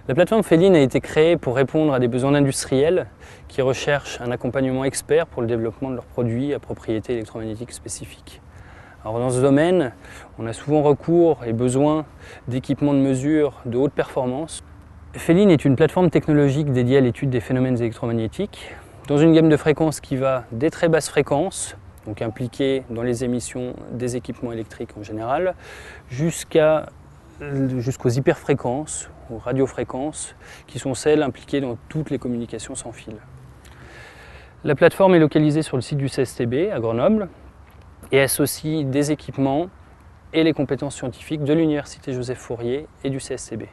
La plateforme Feline a été créée pour répondre à des besoins industriels qui recherchent un accompagnement expert pour le développement de leurs produits à propriété électromagnétique spécifique. Alors dans ce domaine, on a souvent recours et besoin d'équipements de mesure de haute performance. Feline est une plateforme technologique dédiée à l'étude des phénomènes électromagnétiques dans une gamme de fréquences qui va des très basses fréquences, donc impliquées dans les émissions des équipements électriques en général, jusqu'aux hyperfréquences, aux radiofréquences, qui sont celles impliquées dans toutes les communications sans fil. La plateforme est localisée sur le site du CSTB à Grenoble et associe des équipements et les compétences scientifiques de l'Université Joseph Fourier et du CSTB.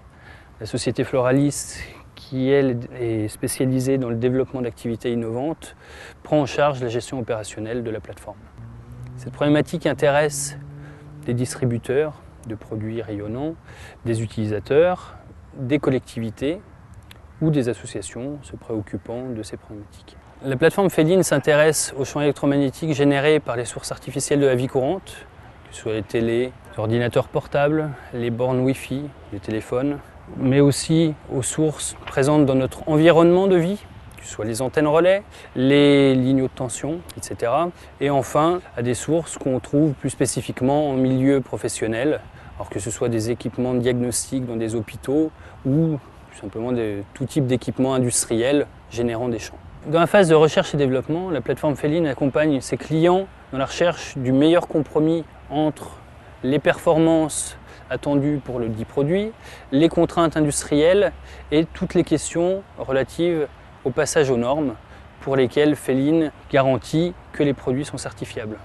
La société Floralis, qui elle est spécialisée dans le développement d'activités innovantes, prend en charge la gestion opérationnelle de la plateforme. Cette problématique intéresse des distributeurs de produits rayonnants, des utilisateurs, des collectivités ou des associations se préoccupant de ces problématiques. La plateforme Feline s'intéresse aux champs électromagnétiques générés par les sources artificielles de la vie courante, que ce soit les télés, les ordinateurs portables, les bornes Wi-Fi, les téléphones, mais aussi aux sources présentes dans notre environnement de vie, que ce soit les antennes relais, les lignes haute tension, etc. Et enfin, à des sources qu'on trouve plus spécifiquement en milieu professionnel, alors que ce soit des équipements de diagnostic dans des hôpitaux ou tout simplement tout type d'équipements industriels générant des champs. Dans la phase de recherche et développement, la plateforme Feline accompagne ses clients dans la recherche du meilleur compromis entre les performances attendues pour le dit produit, les contraintes industrielles et toutes les questions relatives au passage aux normes pour lesquelles Feline garantit que les produits sont certifiables.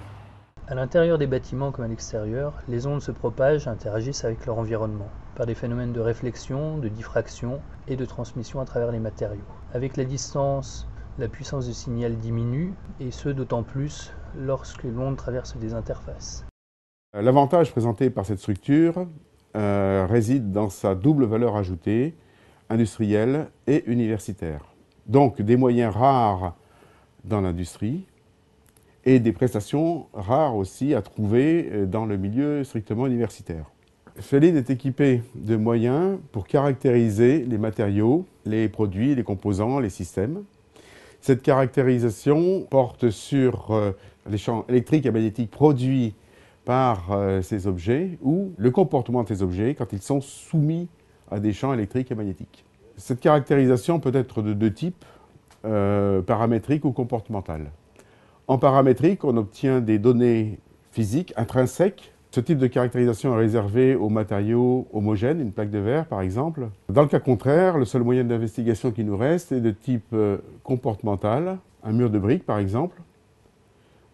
À l'intérieur des bâtiments comme à l'extérieur, les ondes se propagent et interagissent avec leur environnement par des phénomènes de réflexion, de diffraction et de transmission à travers les matériaux. Avec la distance, la puissance du signal diminue et ce d'autant plus lorsque l'onde traverse des interfaces. L'avantage présenté par cette structure réside dans sa double valeur ajoutée, industrielle et universitaire. Donc des moyens rares dans l'industrie et des prestations rares aussi à trouver dans le milieu strictement universitaire. Feline est équipé de moyens pour caractériser les matériaux, les produits, les composants, les systèmes. Cette caractérisation porte sur les champs électriques et magnétiques produits par ces objets ou le comportement de ces objets quand ils sont soumis à des champs électriques et magnétiques. Cette caractérisation peut être de deux types, paramétrique ou comportementale. En paramétrique, on obtient des données physiques intrinsèques. Ce type de caractérisation est réservé aux matériaux homogènes, une plaque de verre par exemple. Dans le cas contraire, le seul moyen d'investigation qui nous reste est de type comportemental, un mur de briques par exemple,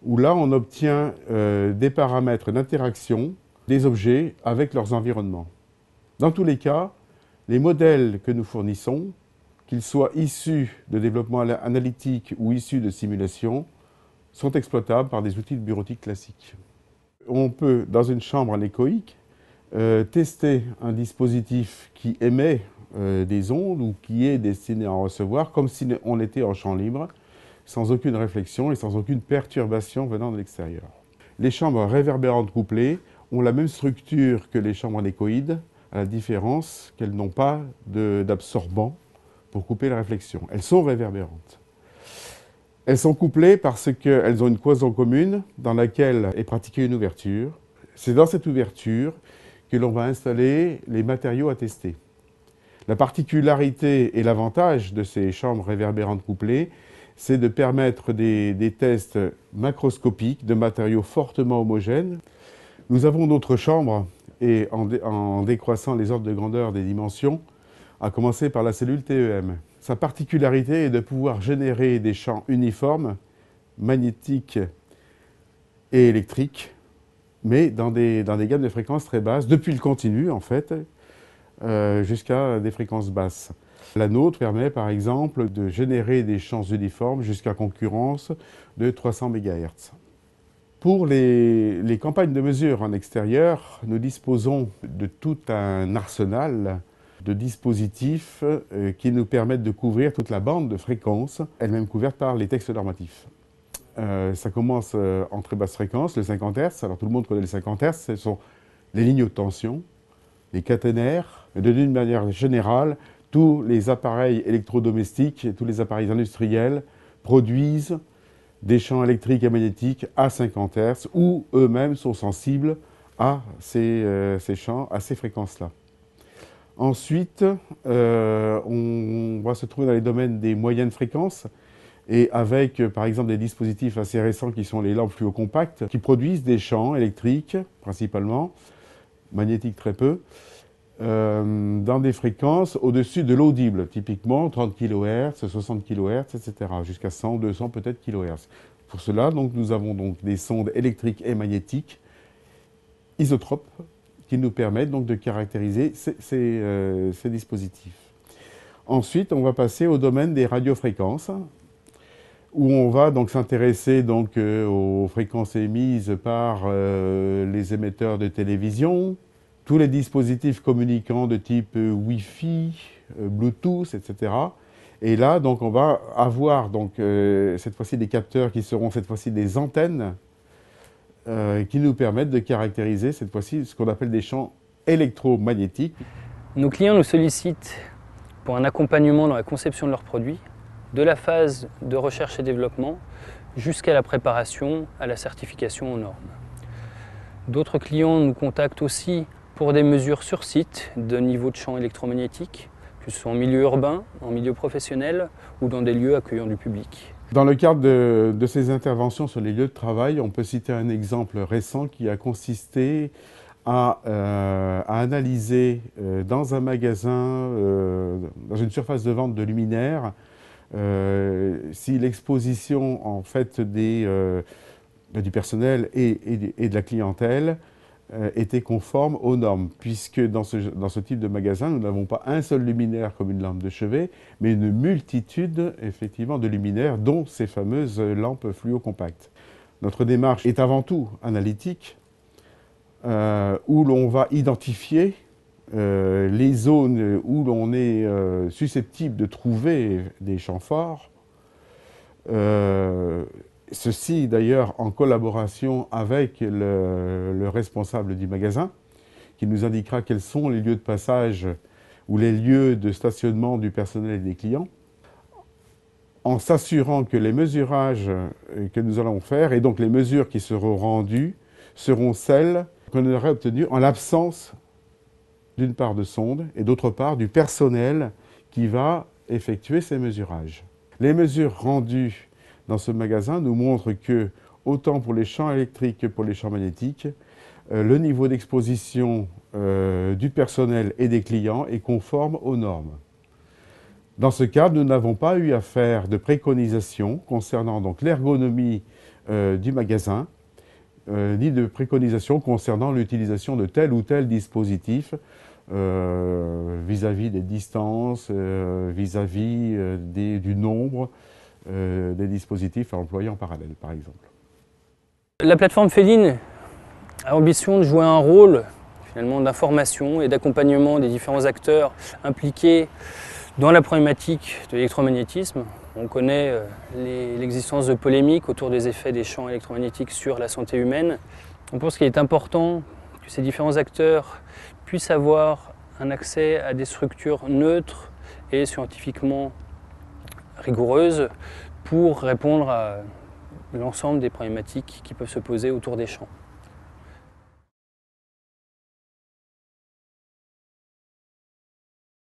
où là on obtient des paramètres d'interaction des objets avec leurs environnements. Dans tous les cas, les modèles que nous fournissons, qu'ils soient issus de développement analytique ou issus de simulation, sont exploitables par des outils de bureautique classiques. On peut, dans une chambre anéchoïque, tester un dispositif qui émet des ondes ou qui est destiné à en recevoir, comme si on était en champ libre, sans aucune réflexion et sans aucune perturbation venant de l'extérieur. Les chambres réverbérantes couplées ont la même structure que les chambres anéchoïdes, à la différence qu'elles n'ont pas d'absorbant pour couper la réflexion. Elles sont réverbérantes. Elles sont couplées parce qu'elles ont une cloison commune dans laquelle est pratiquée une ouverture. C'est dans cette ouverture que l'on va installer les matériaux à tester. La particularité et l'avantage de ces chambres réverbérantes couplées, c'est de permettre des tests macroscopiques de matériaux fortement homogènes. Nous avons d'autres chambres et en décroissant les ordres de grandeur des dimensions, à commencer par la cellule TEM. Sa particularité est de pouvoir générer des champs uniformes, magnétiques et électriques, mais dans des gammes de fréquences très basses, depuis le continu en fait, jusqu'à des fréquences basses. La nôtre permet par exemple de générer des champs uniformes jusqu'à concurrence de 300 MHz. Pour les campagnes de mesure en extérieur, nous disposons de tout un arsenal de dispositifs qui nous permettent de couvrir toute la bande de fréquences, elle-même couverte par les textes normatifs. Ça commence en très basse fréquence, le 50 Hz. Alors tout le monde connaît le 50 Hz, ce sont les lignes haute tension, les caténaires, et d'une manière générale, tous les appareils électrodomestiques et tous les appareils industriels produisent des champs électriques et magnétiques à 50 Hz ou eux-mêmes sont sensibles à ces champs, à ces fréquences-là. Ensuite, on va se trouver dans les domaines des moyennes fréquences et avec, par exemple, des dispositifs assez récents qui sont les lampes fluocompactes qui produisent des champs électriques, principalement, magnétiques très peu, dans des fréquences au-dessus de l'audible, typiquement 30 kHz, 60 kHz, etc., jusqu'à 100, 200 peut-être kHz. Pour cela, donc, nous avons donc des sondes électriques et magnétiques isotropes qui nous permettent donc de caractériser ces dispositifs. Ensuite, on va passer au domaine des radiofréquences, où on va donc s'intéresser donc aux fréquences émises par les émetteurs de télévision, tous les dispositifs communicants de type Wi-Fi, Bluetooth, etc. Et là, donc, on va avoir donc, cette fois-ci des capteurs qui seront cette fois-ci des antennes qui nous permettent de caractériser cette fois-ci ce qu'on appelle des champs électromagnétiques. Nos clients nous sollicitent pour un accompagnement dans la conception de leurs produits, de la phase de recherche et développement jusqu'à la préparation à la certification aux normes. D'autres clients nous contactent aussi pour des mesures sur site de niveau de champ électromagnétique, que ce soit en milieu urbain, en milieu professionnel ou dans des lieux accueillant du public. Dans le cadre de ces interventions sur les lieux de travail, on peut citer un exemple récent qui a consisté à analyser dans un magasin, dans une surface de vente de luminaires, si l'exposition en fait du personnel et de la clientèle était conforme aux normes, puisque dans ce type de magasin, nous n'avons pas un seul luminaire comme une lampe de chevet, mais une multitude effectivement de luminaires, dont ces fameuses lampes fluocompactes. Notre démarche est avant tout analytique, où l'on va identifier les zones où l'on est susceptible de trouver des champs forts. Ceci d'ailleurs en collaboration avec le responsable du magasin qui nous indiquera quels sont les lieux de passage ou les lieux de stationnement du personnel et des clients, en s'assurant que les mesurages que nous allons faire et donc les mesures qui seront rendues seront celles qu'on aurait obtenues en l'absence d'une part de sonde et d'autre part du personnel qui va effectuer ces mesurages. Les mesures rendues dans ce magasin nous montrent que, autant pour les champs électriques que pour les champs magnétiques, le niveau d'exposition du personnel et des clients est conforme aux normes. Dans ce cadre, nous n'avons pas eu à faire de préconisation concernant donc l'ergonomie du magasin, ni de préconisation concernant l'utilisation de tel ou tel dispositif vis-à-vis des distances, vis-à-vis du nombre des dispositifs à employer en parallèle, par exemple. La plateforme Feeling a l'ambition de jouer un rôle finalement d'information et d'accompagnement des différents acteurs impliqués dans la problématique de l'électromagnétisme. On connaît l'existence de polémiques autour des effets des champs électromagnétiques sur la santé humaine. On pense qu'il est important que ces différents acteurs puissent avoir un accès à des structures neutres et scientifiquement rigoureuses pour répondre à l'ensemble des problématiques qui peuvent se poser autour des champs.